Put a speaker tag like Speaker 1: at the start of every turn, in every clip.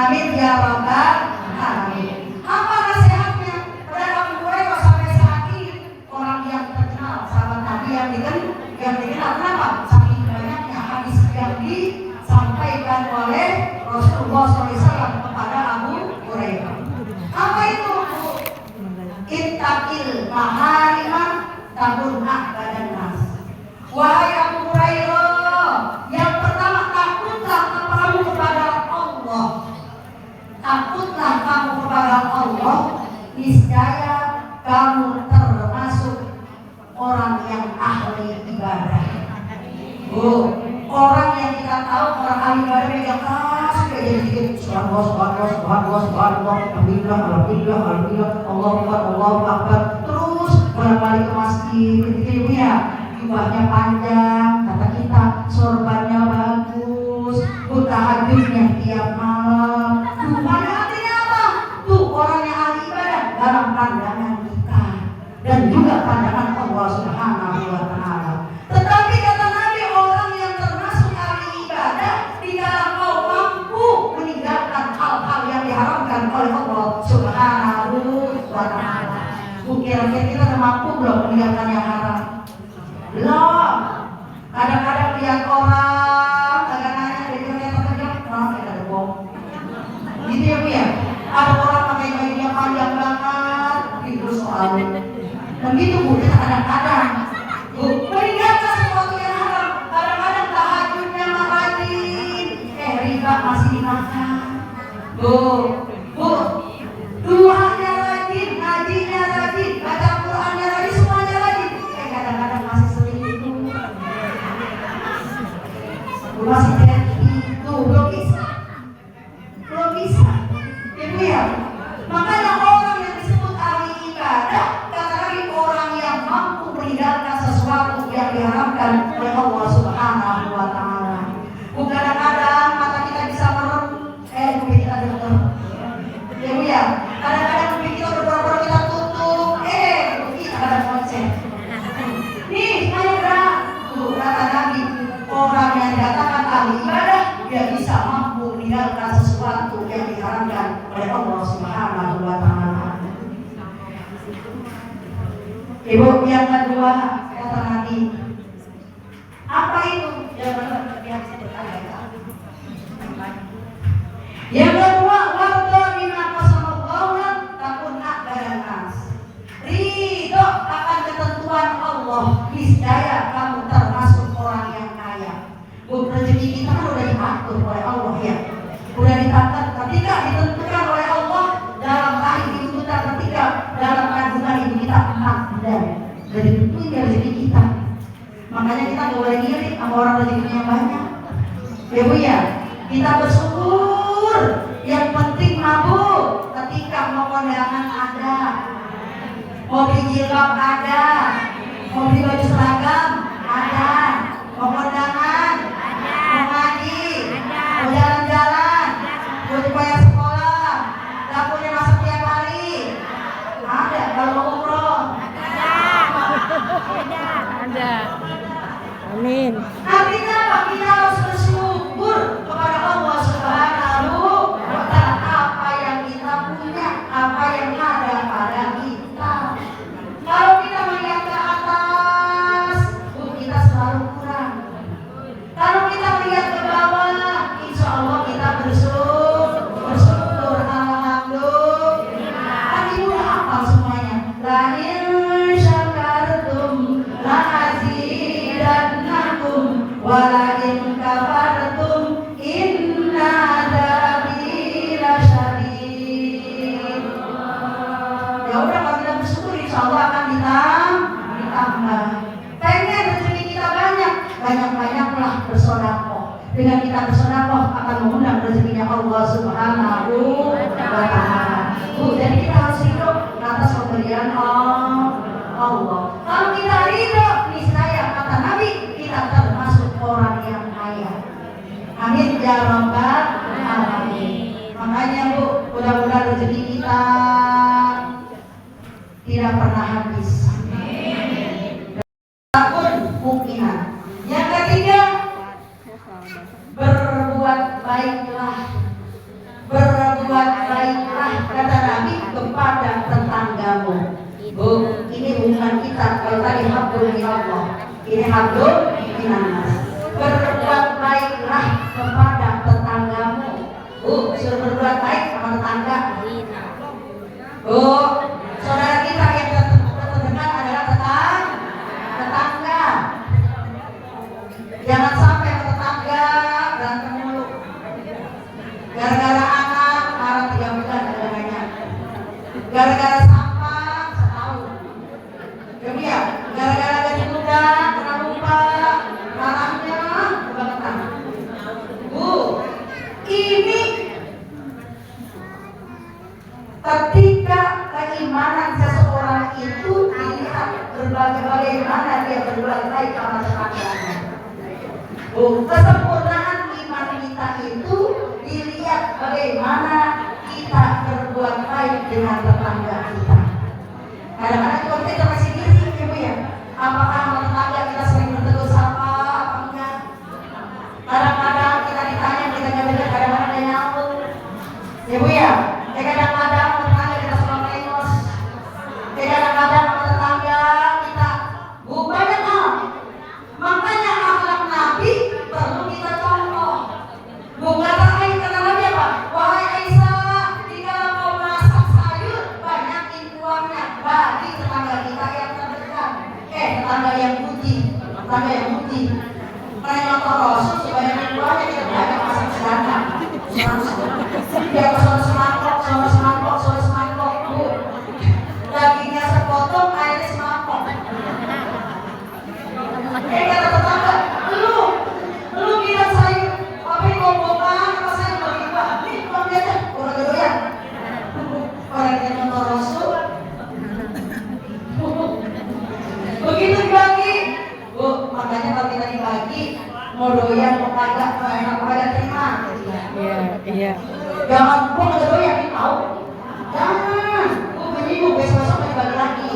Speaker 1: Amin ya rabbal alamin. Apa nasihatnya? Kepada Abu Hurairah maharimah takunna badan nas. Wahai Abu Hurairah, yang pertama takutlah kamu kepada Allah. Takutlah kamu kepada Allah, niscaya kamu termasuk orang yang ahli ibadah. Orang yang kita tahu orang ahli ibadah megang tas kayak jadi subhanallah, alhamdulillah, Allahu akbar, terus bolak-balik ke masjid, gitu ya. Jubahnya panjang, kata kita, sorbannya bagus, tahajudnya tiap malam. Pada artinya apa? Tuh orang yang ahli ibadah dalam pandangan kita dan juga pandangan Allah Subhanahu wa Ta'ala. Tetapi kata Nabi, orang yang termasuk ahli ibadah di dalam kau mampu meninggalkan hal-hal yang diharamkan oleh Allah Subhanahu wa Ta'ala. Kira-kira kita mampu belum meninggalkan yang haram? Belum. Kadang-kadang lihat orang agak nanya dari kereta kerja, ada bom. Gitu ya Bu ya. Ada orang pakai bajunya panjang banget, itu soal. Dan gitu Bu, kita kadang-kadang meninggalkan sesuatu yang haram. Kadang-kadang tahajudnya rajin, riba masih dimakan. Bu, duanya rajin, ngajinya rajin, baca Qurannya rajin, semuanya rajin. Kadang-kadang masih selingkuh. Masih itu belum bisa. Ibu ya. Makanya orang yang disebut ahli ibadah, kata Nabi, orang yang mampu meninggalkan sesuatu yang diharamkan oleh Allah Subhanahu wa Ta'ala. Bukan kadang-kadang mata kita bisa merem, kuping kita denger. Ibu ya. Kadang-kadang kuping kita berpura-pura kita tutup, kita ada konsen. Nih, saya berat. Kata Nabi, orang yang dikatakan ahli ibadah, dia bisa mampu meninggalkan sesuatu yang diharamkan oleh Allah Subhanahu wa Ta'ala. Ibu, yang kedua kata Nabi, apa itu? Yang kedua, warda bima qasamallahu takunna badan nas. Ridho akan ketentuan Allah, niscaya kamu termasuk orang yang kaya. Rezeki kita kan udah diatur oleh Allah ya. Udah ditakar ketika ditentukan oleh Allah dalam rahim ibu kita, ketika dalam kandungan ibu kita 4 bulan. Udah ditentuin rezeki kita. Makanya kita gak boleh ngiri sama orang rezekinya banyak. Ya Bu ya, kita bersyukur. Yang penting mabuk ketika mau kondangan ada, mau beli jilbab ada, mau beli baju seragam ada, mau kondangan, mau ngaji, mau jalan-jalan, mau bayar sekolah, dapurnya masak tiap hari, ada. Kalau mau umroh
Speaker 2: ada. Amin.
Speaker 1: Artinya apa? Kita harus bersyukur kepada Allah Subhanahu wa Ta'ala apa yang kita punya, apa yang ada pada kita. Kalau kita melihat ke atas, kita selalu kurang. Kalau kita melihat ke bawah, insya Allah kita bersyukur. Alhamdulillah. Kan ibu udah hafal semuanya. La in syakartum la azidannakum wa la in kafartum inna adzabi lasyadid. Ya udah, kalau kita bersyukur insya Allah akan ditambah. Pengen rezeki kita banyak-banyaklah bersedekah. Dengan kita bersedekah akan mengundang rezekinya Allah Subhanahu wa Ta'ala. Jadi kita harus hidup atas pemberian Allah. Kalau kita hidup, niscaya kata Nabi, kita termasuk orang yang kaya. Amin ya rabbal alamin. Makanya Bu, mudah-mudahan rezeki kita tidak pernah habis. Takun mungkinan. Yang ketiga, berbuat baiklah. Berbuat baiklah kata Nabi kepada tetanggamu. Bu, ini bukan kita. Kalau tadi hablum minallah, ini hablum minannas. Berbuat baiklah kepada tetanggamu. Bu, suruh berbuat baik sama tetangga. Bu, saudara kita yang gara-gara sampah setahun. Ya Bu ya, gara-gara gaji muda kena lupa, marahnya kebangetan. Bu, ini ketika keimanan seseorang itu dilihat bagaimana dia berbuat baik sama tetangganya. Bu, kesempurnaan iman kita itu dilihat bagaimana kita berbuat baik dengan tetangga kita. Kadang-kadang kalau kita masih diri, ya Bu ya, apakah sama tetangga kita sering bertegur sapa apa enggak? Kadang-kadang kita ditanya, kita nggak dengar, kadang-kadang dia nyaut. Ya Bu ya, kadang-kadang tetangga kita suka melengos. Kadang-kadang tetangga kita, Bu, banyak hal. Makanya akhlak Nabi perlu kita contoh. Bukan kata Nabi apa? Wahai Aisyah, jika mau masak sayur, banyakin kuahnya bagi tetangga kita yang terdekat. Tetangga yang puji, tetangga yang puji. Karena contoh Rasul sebanyakin kuahnya kita banyak masak sedangkan. Dia sore semangkok, Bu. Dagingnya sepotong, airnya semangkok. Kata tetangga, lu bilang sayur, tapi ngomong apa sayur bagi gua? Nih, bang dia aja, orang gedoyan. Orang yang nonton Rasul. Begitu dibagi, Bu, makanya kalau kita dibagi, mau doyan, mau kagak, mau enak, mau kagak terima.
Speaker 2: Iya.
Speaker 1: Jangan, gua kagak doyan, ini tahu. Jangan, gua menyinggung, besok-besok mau dibagi lagi.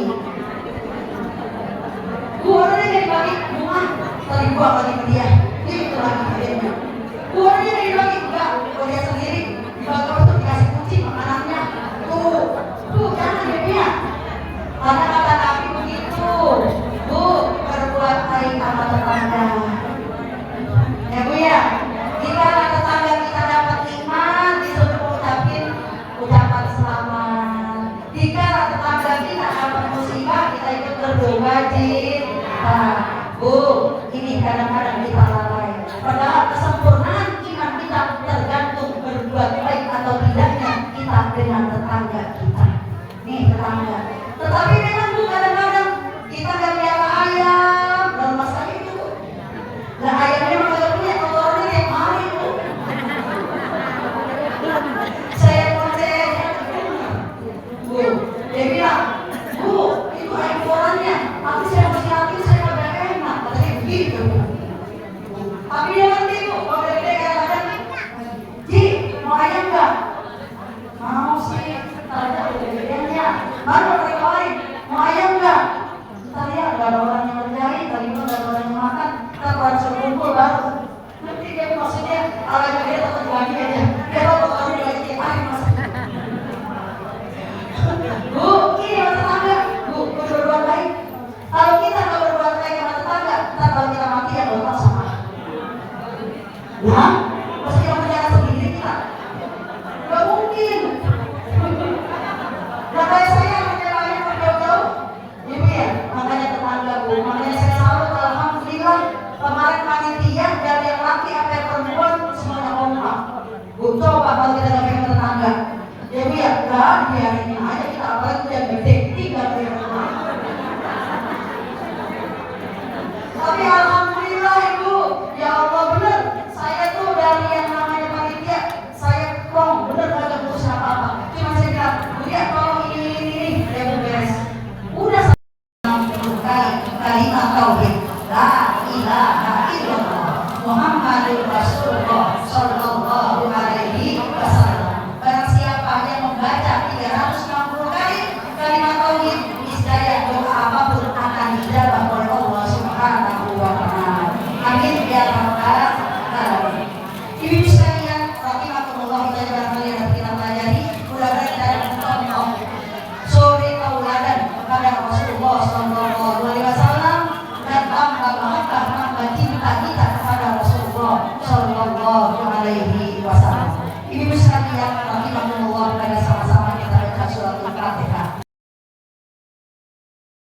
Speaker 1: Gua orangnya dibagi, bunga, tadi gua lagi ke dia, ini itu lagi hadiahnya. Gua orangnya dibagi, enggak, gua dia sendiri, dibagi apa tuh, dikasih kucing makanannya. Tuh, jangan dia. Karena kata Nabi begitu, Bu, berbuat baik sama tetangga. Ya Bu ya, jika tetangga kita dapat iman, disuruh ucapin ucapan selamat. Jika tetangga kita dapat musibah, kita ikut berdoa cinta. Bu, ini kadang-kadang kita lalai. Padahal kesempurnaan iman kita tergantung berbuat baik atau tidaknya kita dengan tetangga kita. Nih tetangga. Tetapi memang Bu, kadang-kadang kita nggak pelihara ayam dalam masalah itu. Nah ayamnya memang nggak punya, kotorannya tiap hari Bu. Saya Bu, dia bilang